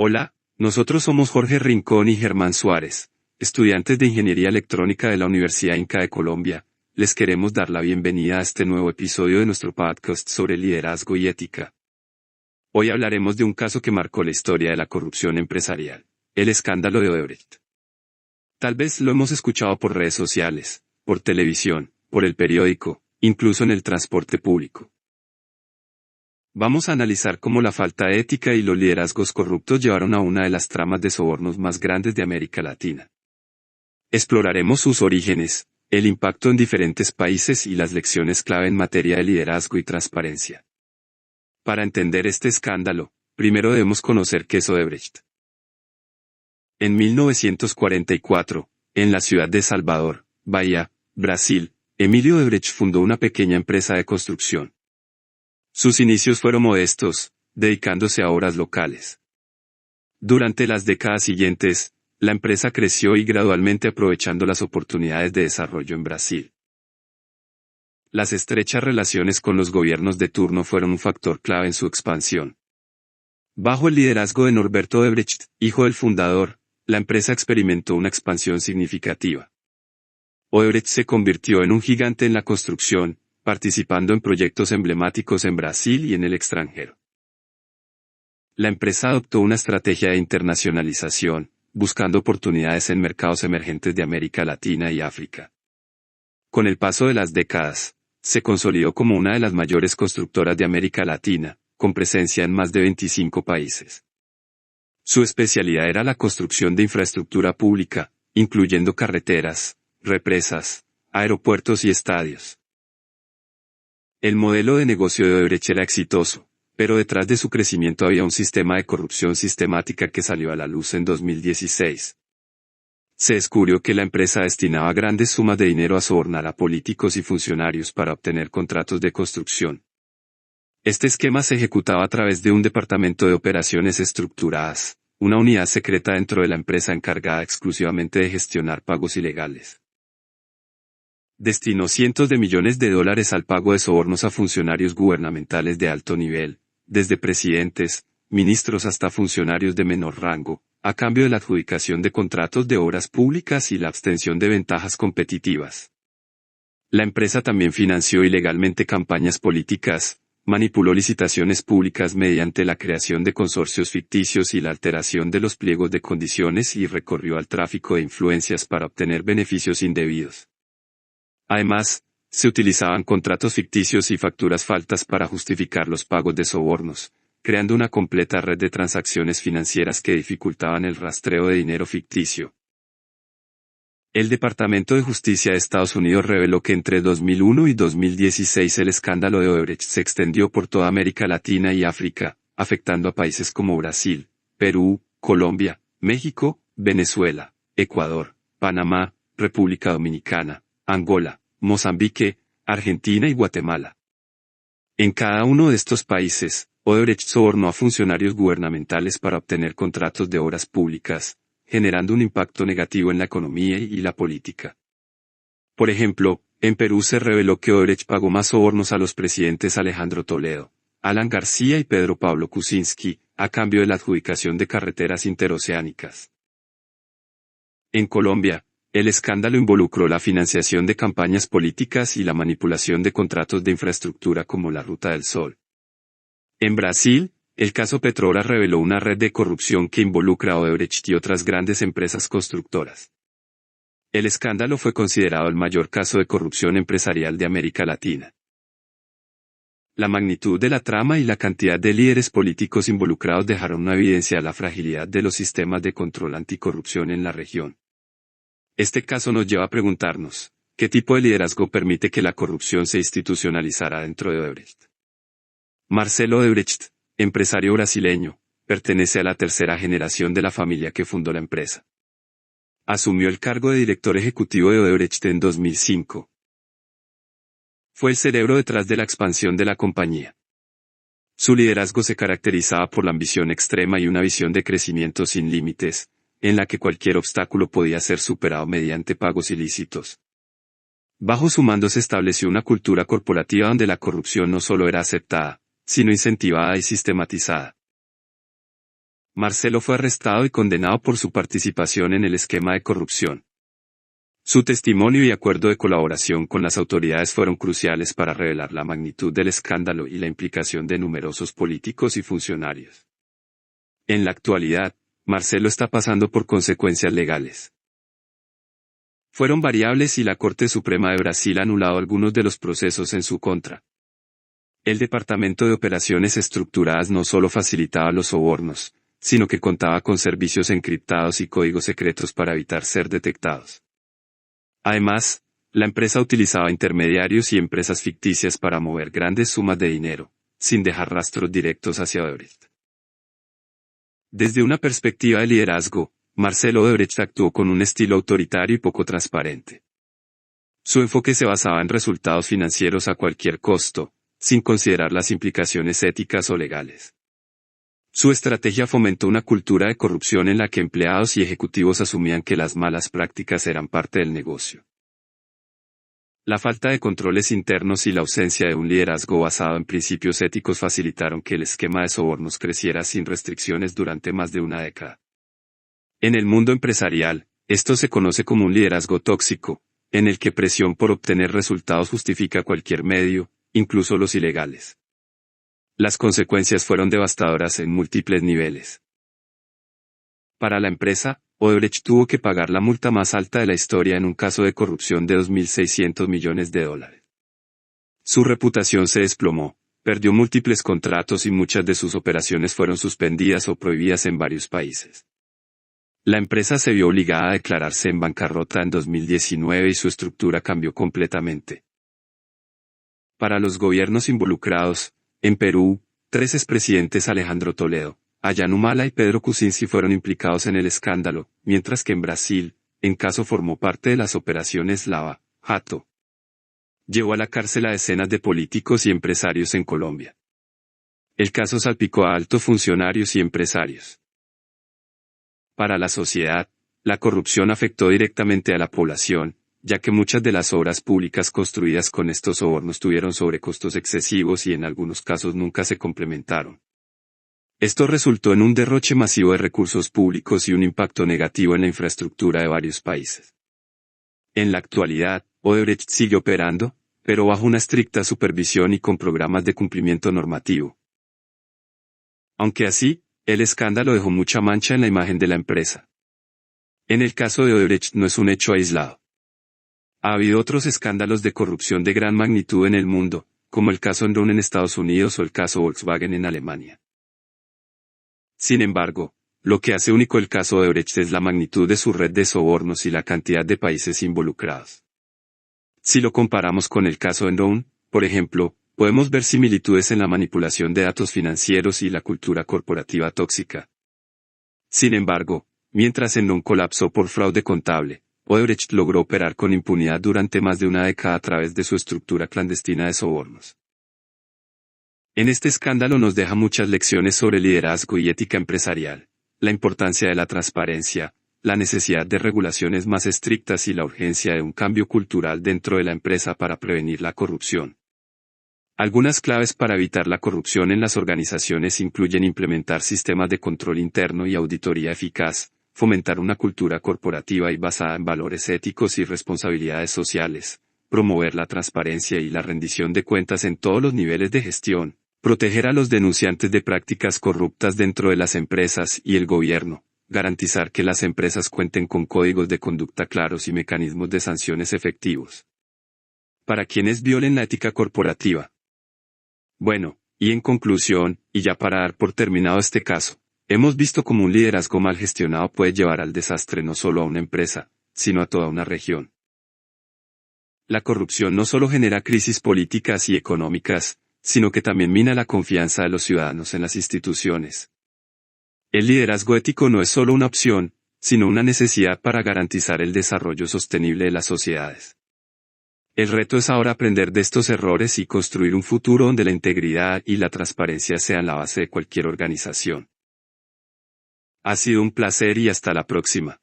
Hola, nosotros somos Jorge Rincón y Germán Suárez, estudiantes de Ingeniería Electrónica de la Universidad Inca de Colombia. Les queremos dar la bienvenida a este nuevo episodio de nuestro podcast sobre liderazgo y ética. Hoy hablaremos de un caso que marcó la historia de la corrupción empresarial, el escándalo de Odebrecht. Tal vez lo hemos escuchado por redes sociales, por televisión, por el periódico, incluso en el transporte público. Vamos a analizar cómo la falta de ética y los liderazgos corruptos llevaron a una de las tramas de sobornos más grandes de América Latina. Exploraremos sus orígenes, el impacto en diferentes países y las lecciones clave en materia de liderazgo y transparencia. Para entender este escándalo, primero debemos conocer qué es Odebrecht. En 1944, en la ciudad de Salvador, Bahía, Brasil, Emílio Odebrecht fundó una pequeña empresa de construcción. Sus inicios fueron modestos, dedicándose a obras locales. Durante las décadas siguientes, la empresa creció y gradualmente aprovechando las oportunidades de desarrollo en Brasil. Las estrechas relaciones con los gobiernos de turno fueron un factor clave en su expansión. Bajo el liderazgo de Norberto Odebrecht, hijo del fundador, la empresa experimentó una expansión significativa. Odebrecht se convirtió en un gigante en la construcción, participando en proyectos emblemáticos en Brasil y en el extranjero. La empresa adoptó una estrategia de internacionalización, buscando oportunidades en mercados emergentes de América Latina y África. Con el paso de las décadas, se consolidó como una de las mayores constructoras de América Latina, con presencia en más de 25 países. Su especialidad era la construcción de infraestructura pública, incluyendo carreteras, represas, aeropuertos y estadios. El modelo de negocio de Odebrecht era exitoso, pero detrás de su crecimiento había un sistema de corrupción sistemática que salió a la luz en 2016. Se descubrió que la empresa destinaba grandes sumas de dinero a sobornar a políticos y funcionarios para obtener contratos de construcción. Este esquema se ejecutaba a través de un departamento de operaciones estructuradas, una unidad secreta dentro de la empresa encargada exclusivamente de gestionar pagos ilegales. Destinó cientos de millones de dólares al pago de sobornos a funcionarios gubernamentales de alto nivel, desde presidentes, ministros hasta funcionarios de menor rango, a cambio de la adjudicación de contratos de obras públicas y la abstención de ventajas competitivas. La empresa también financió ilegalmente campañas políticas, manipuló licitaciones públicas mediante la creación de consorcios ficticios y la alteración de los pliegos de condiciones y recurrió al tráfico de influencias para obtener beneficios indebidos. Además, se utilizaban contratos ficticios y facturas falsas para justificar los pagos de sobornos, creando una completa red de transacciones financieras que dificultaban el rastreo de dinero ficticio. El Departamento de Justicia de Estados Unidos reveló que entre 2001 y 2016 el escándalo de Odebrecht se extendió por toda América Latina y África, afectando a países como Brasil, Perú, Colombia, México, Venezuela, Ecuador, Panamá, República Dominicana, Angola, Mozambique, Argentina y Guatemala. En cada uno de estos países, Odebrecht sobornó a funcionarios gubernamentales para obtener contratos de obras públicas, generando un impacto negativo en la economía y la política. Por ejemplo, en Perú se reveló que Odebrecht pagó más sobornos a los presidentes Alejandro Toledo, Alan García y Pedro Pablo Kuczynski, a cambio de la adjudicación de carreteras interoceánicas. En Colombia, el escándalo involucró la financiación de campañas políticas y la manipulación de contratos de infraestructura como la Ruta del Sol. En Brasil, el caso Petrobras reveló una red de corrupción que involucra a Odebrecht y otras grandes empresas constructoras. El escándalo fue considerado el mayor caso de corrupción empresarial de América Latina. La magnitud de la trama y la cantidad de líderes políticos involucrados dejaron una evidencia de la fragilidad de los sistemas de control anticorrupción en la región. Este caso nos lleva a preguntarnos, ¿qué tipo de liderazgo permite que la corrupción se institucionalizara dentro de Odebrecht? Marcelo Odebrecht, empresario brasileño, pertenece a la tercera generación de la familia que fundó la empresa. Asumió el cargo de director ejecutivo de Odebrecht en 2005. Fue el cerebro detrás de la expansión de la compañía. Su liderazgo se caracterizaba por la ambición extrema y una visión de crecimiento sin límites, en la que cualquier obstáculo podía ser superado mediante pagos ilícitos. Bajo su mando se estableció una cultura corporativa donde la corrupción no solo era aceptada, sino incentivada y sistematizada. Marcelo fue arrestado y condenado por su participación en el esquema de corrupción. Su testimonio y acuerdo de colaboración con las autoridades fueron cruciales para revelar la magnitud del escándalo y la implicación de numerosos políticos y funcionarios. En la actualidad, Marcelo está pasando por consecuencias legales. Fueron variables y la Corte Suprema de Brasil ha anulado algunos de los procesos en su contra. El Departamento de Operaciones Estructuradas no solo facilitaba los sobornos, sino que contaba con servicios encriptados y códigos secretos para evitar ser detectados. Además, la empresa utilizaba intermediarios y empresas ficticias para mover grandes sumas de dinero, sin dejar rastros directos hacia Odebrecht. Desde una perspectiva de liderazgo, Marcelo Odebrecht actuó con un estilo autoritario y poco transparente. Su enfoque se basaba en resultados financieros a cualquier costo, sin considerar las implicaciones éticas o legales. Su estrategia fomentó una cultura de corrupción en la que empleados y ejecutivos asumían que las malas prácticas eran parte del negocio. La falta de controles internos y la ausencia de un liderazgo basado en principios éticos facilitaron que el esquema de sobornos creciera sin restricciones durante más de una década. En el mundo empresarial, esto se conoce como un liderazgo tóxico, en el que presión por obtener resultados justifica cualquier medio, incluso los ilegales. Las consecuencias fueron devastadoras en múltiples niveles. Para la empresa, Odebrecht tuvo que pagar la multa más alta de la historia en un caso de corrupción de $2.600 millones. Su reputación se desplomó, perdió múltiples contratos y muchas de sus operaciones fueron suspendidas o prohibidas en varios países. La empresa se vio obligada a declararse en bancarrota en 2019 y su estructura cambió completamente. Para los gobiernos involucrados, en Perú, 3 expresidentes Alejandro Toledo, Ayaan Humala y Pedro Kuczynski fueron implicados en el escándalo, mientras que en Brasil, el caso formó parte de las operaciones Lava Jato. Llevó a la cárcel a decenas de políticos y empresarios en Colombia. El caso salpicó a altos funcionarios y empresarios. Para la sociedad, la corrupción afectó directamente a la población, ya que muchas de las obras públicas construidas con estos sobornos tuvieron sobrecostos excesivos y en algunos casos nunca se complementaron. Esto resultó en un derroche masivo de recursos públicos y un impacto negativo en la infraestructura de varios países. En la actualidad, Odebrecht sigue operando, pero bajo una estricta supervisión y con programas de cumplimiento normativo. Aunque así, el escándalo dejó mucha mancha en la imagen de la empresa. En el caso de Odebrecht no es un hecho aislado. Ha habido otros escándalos de corrupción de gran magnitud en el mundo, como el caso Enron en Estados Unidos o el caso Volkswagen en Alemania. Sin embargo, lo que hace único el caso Odebrecht es la magnitud de su red de sobornos y la cantidad de países involucrados. Si lo comparamos con el caso Enron, por ejemplo, podemos ver similitudes en la manipulación de datos financieros y la cultura corporativa tóxica. Sin embargo, mientras Enron colapsó por fraude contable, Odebrecht logró operar con impunidad durante más de una década a través de su estructura clandestina de sobornos. En este escándalo nos deja muchas lecciones sobre liderazgo y ética empresarial, la importancia de la transparencia, la necesidad de regulaciones más estrictas y la urgencia de un cambio cultural dentro de la empresa para prevenir la corrupción. Algunas claves para evitar la corrupción en las organizaciones incluyen implementar sistemas de control interno y auditoría eficaz, fomentar una cultura corporativa y basada en valores éticos y responsabilidades sociales, promover la transparencia y la rendición de cuentas en todos los niveles de gestión, proteger a los denunciantes de prácticas corruptas dentro de las empresas y el gobierno, garantizar que las empresas cuenten con códigos de conducta claros y mecanismos de sanciones efectivos. Para quienes violen la ética corporativa. Bueno, y en conclusión, y ya para dar por terminado este caso, hemos visto cómo un liderazgo mal gestionado puede llevar al desastre no solo a una empresa, sino a toda una región. La corrupción no solo genera crisis políticas y económicas, sino que también mina la confianza de los ciudadanos en las instituciones. El liderazgo ético no es solo una opción, sino una necesidad para garantizar el desarrollo sostenible de las sociedades. El reto es ahora aprender de estos errores y construir un futuro donde la integridad y la transparencia sean la base de cualquier organización. Ha sido un placer y hasta la próxima.